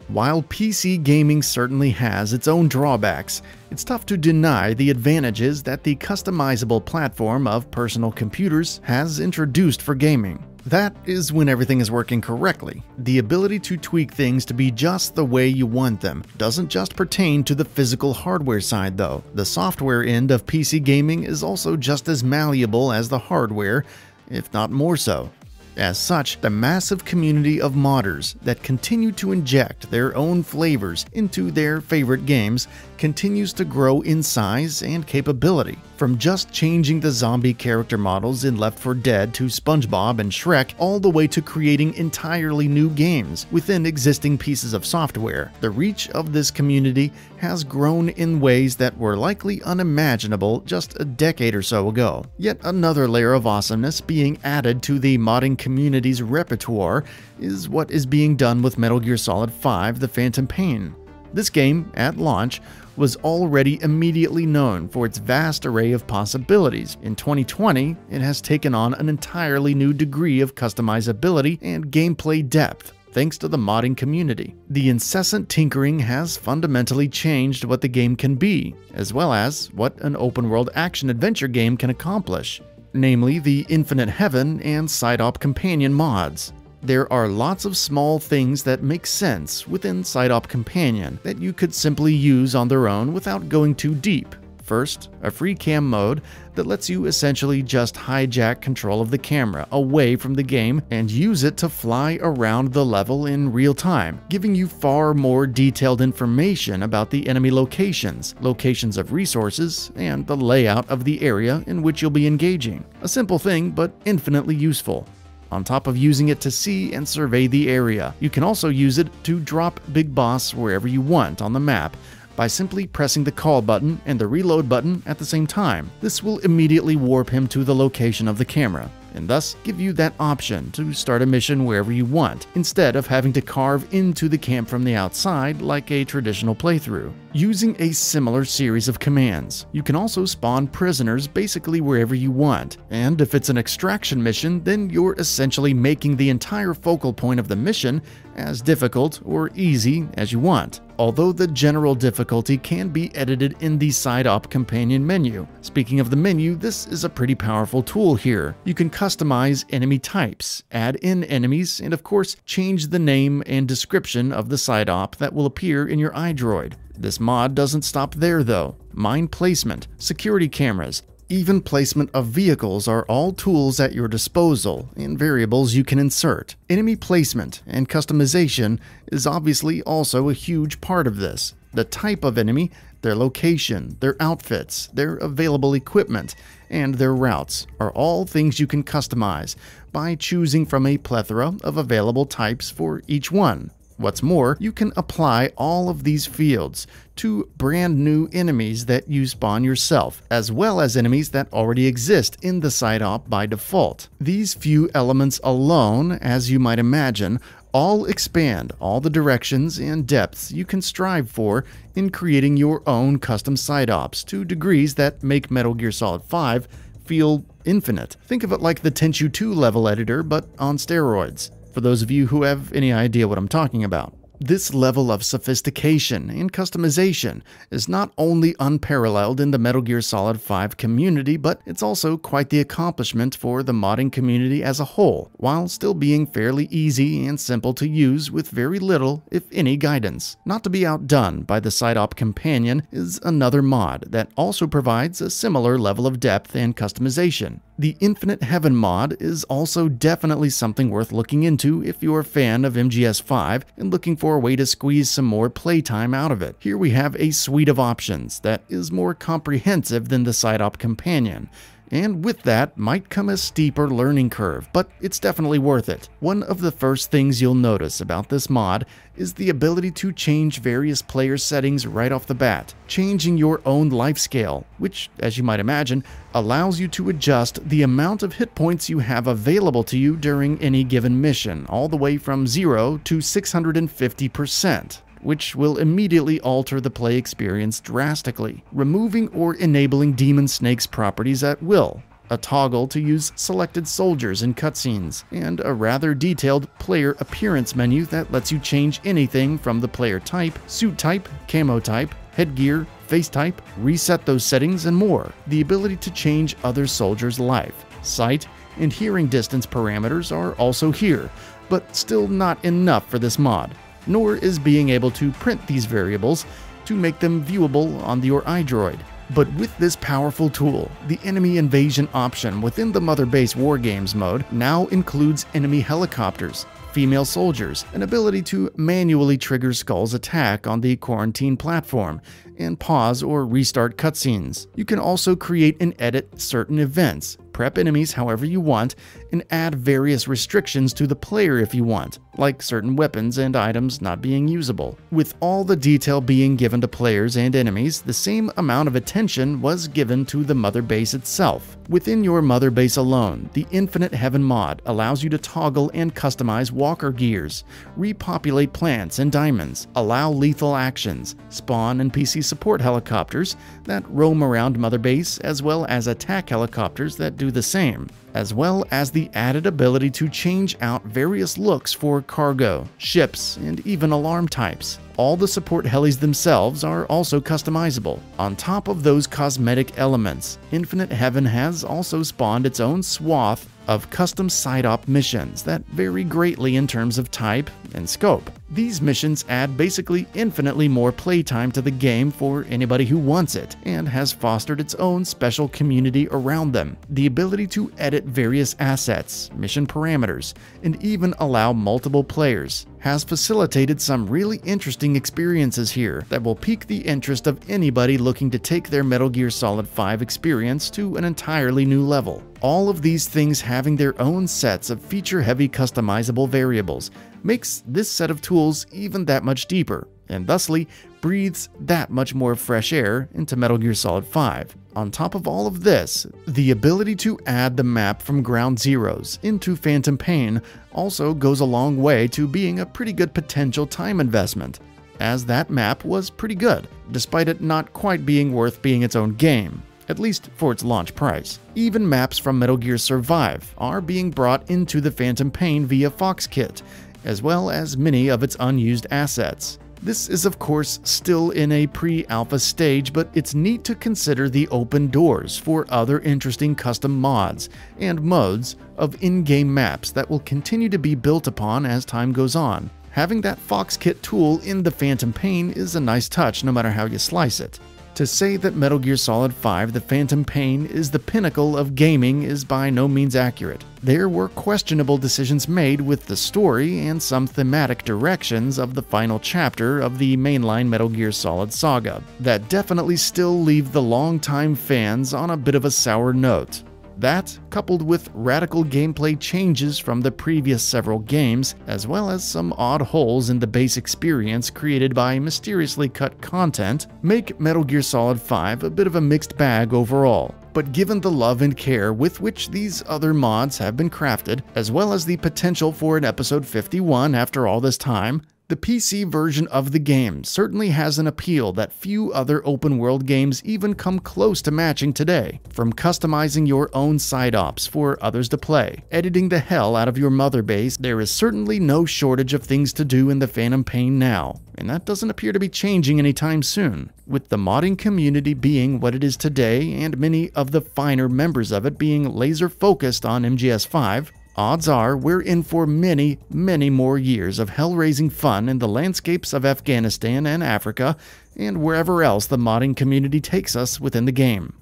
While PC gaming certainly has its own drawbacks, it's tough to deny the advantages that the customizable platform of personal computers has introduced for gaming. That is when everything is working correctly. The ability to tweak things to be just the way you want them doesn't just pertain to the physical hardware side though. The software end of PC gaming is also just as malleable as the hardware, if not more so. As such, the massive community of modders that continue to inject their own flavors into their favorite games continues to grow in size and capability. From just changing the zombie character models in Left 4 Dead to SpongeBob and Shrek, all the way to creating entirely new games within existing pieces of software, the reach of this community has grown in ways that were likely unimaginable just a decade or so ago. Yet another layer of awesomeness being added to the modding community's repertoire is what is being done with Metal Gear Solid 5: The Phantom Pain. This game, at launch, was already immediately known for its vast array of possibilities. In 2020, it has taken on an entirely new degree of customizability and gameplay depth, thanks to the modding community. The incessant tinkering has fundamentally changed what the game can be, as well as what an open-world action-adventure game can accomplish, namely the Infinite Heaven and Side-Op Companion mods. There are lots of small things that make sense within Side-Op Companion that you could simply use on their own without going too deep. First, a free cam mode that lets you essentially just hijack control of the camera away from the game and use it to fly around the level in real time, giving you far more detailed information about the enemy locations, locations of resources, and the layout of the area in which you'll be engaging. A simple thing, but infinitely useful. On top of using it to see and survey the area, you can also use it to drop Big Boss wherever you want on the map by simply pressing the call button and the reload button at the same time. This will immediately warp him to the location of the camera, and thus give you that option to start a mission wherever you want, instead of having to carve into the camp from the outside like a traditional playthrough. Using a similar series of commands, you can also spawn prisoners basically wherever you want, and if it's an extraction mission, then you're essentially making the entire focal point of the mission as difficult or easy as you want, although the general difficulty can be edited in the Side-Op Companion menu. Speaking of the menu, this is a pretty powerful tool here. You can customize enemy types, add in enemies, and of course change the name and description of the Side-Op that will appear in your iDroid. This mod doesn't stop there though. Mine placement, security cameras, even placement of vehicles are all tools at your disposal and variables you can insert. Enemy placement and customization is obviously also a huge part of this. The type of enemy, their location, their outfits, their available equipment, and their routes are all things you can customize by choosing from a plethora of available types for each one. What's more, you can apply all of these fields to brand new enemies that you spawn yourself, as well as enemies that already exist in the Side-Op by default. These few elements alone, as you might imagine, all expand all the directions and depths you can strive for in creating your own custom Side-Ops to degrees that make Metal Gear Solid 5 feel infinite. Think of it like the Tenchu 2 level editor, but on steroids, for those of you who have any idea what I'm talking about. This level of sophistication and customization is not only unparalleled in the Metal Gear Solid 5 community, but it's also quite the accomplishment for the modding community as a whole, while still being fairly easy and simple to use with very little, if any, guidance. Not to be outdone by the Side-Op Companion is another mod that also provides a similar level of depth and customization. The Infinite Heaven mod is also definitely something worth looking into if you're a fan of MGS5 and looking for a way to squeeze some more playtime out of it. Here we have a suite of options that is more comprehensive than the Side-Op Companion, and with that might come a steeper learning curve, but it's definitely worth it. One of the first things you'll notice about this mod is the ability to change various player settings right off the bat, changing your own life scale, which, as you might imagine, allows you to adjust the amount of hit points you have available to you during any given mission, all the way from 0 to 650%. Which will immediately alter the play experience drastically, removing or enabling Demon Snake's properties at will. a toggle to use selected soldiers in cutscenes, and a rather detailed player appearance menu that lets you change anything from the player type, suit type, camo type, headgear, face type, reset those settings, and more. The ability to change other soldiers' life, sight, and hearing distance parameters are also here, but still not enough for this mod, nor is being able to print these variables to make them viewable on your iDroid. But with this powerful tool, the enemy invasion option within the Mother Base Wargames mode now includes enemy helicopters, female soldiers, an ability to manually trigger Skull's attack on the quarantine platform, and pause or restart cutscenes. You can also create and edit certain events, prep enemies however you want, and add various restrictions to the player if you want, like certain weapons and items not being usable. With all the detail being given to players and enemies, the same amount of attention was given to the Mother Base itself. Within your Mother Base alone, the Infinite Heaven mod allows you to toggle and customize walker gears, repopulate plants and diamonds, allow lethal actions, spawn NPC support helicopters that roam around Mother Base, as well as attack helicopters that do the same, as well as the added ability to change out various looks for cargo, ships, and even alarm types. All the support helis themselves are also customizable. On top of those cosmetic elements, Infinite Heaven has also spawned its own swath of custom side-op missions that vary greatly in terms of type and scope. These missions add basically infinitely more playtime to the game for anybody who wants it, and has fostered its own special community around them. The ability to edit various assets, mission parameters, and even allow multiple players has facilitated some really interesting experiences here that will pique the interest of anybody looking to take their Metal Gear Solid 5 experience to an entirely new level. All of these things having their own sets of feature-heavy customizable variables makes this set of tools even that much deeper, and thusly breathes that much more fresh air into Metal Gear Solid 5. On top of all of this, the ability to add the map from Ground Zeroes into Phantom Pain also goes a long way to being a pretty good potential time investment, as that map was pretty good, despite it not quite being worth being its own game, at least for its launch price. Even maps from Metal Gear Survive are being brought into the Phantom Pain via FoxKit, as well as many of its unused assets. This is of course still in a pre-alpha stage, but it's neat to consider the open doors for other interesting custom mods and modes of in-game maps that will continue to be built upon as time goes on. Having that FoxKit tool in the Phantom Pain is a nice touch no matter how you slice it. To say that Metal Gear Solid 5 The Phantom Pain is the pinnacle of gaming is by no means accurate. There were questionable decisions made with the story and some thematic directions of the final chapter of the mainline Metal Gear Solid saga that definitely still leave the longtime fans on a bit of a sour note. That, coupled with radical gameplay changes from the previous several games, as well as some odd holes in the base experience created by mysteriously cut content, make Metal Gear Solid 5 a bit of a mixed bag overall. But given the love and care with which these other mods have been crafted, as well as the potential for an episode 51 after all this time, the PC version of the game certainly has an appeal that few other open-world games even come close to matching today. From customizing your own side ops for others to play, editing the hell out of your Mother Base, there is certainly no shortage of things to do in the Phantom Pain now, and that doesn't appear to be changing anytime soon. With the modding community being what it is today, and many of the finer members of it being laser-focused on MGS5, odds are we're in for many, many more years of hell-raising fun in the landscapes of Afghanistan and Africa, and wherever else the modding community takes us within the game.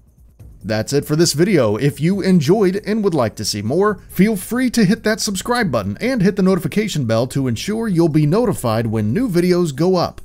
That's it for this video. If you enjoyed and would like to see more, feel free to hit that subscribe button and hit the notification bell to ensure you'll be notified when new videos go up.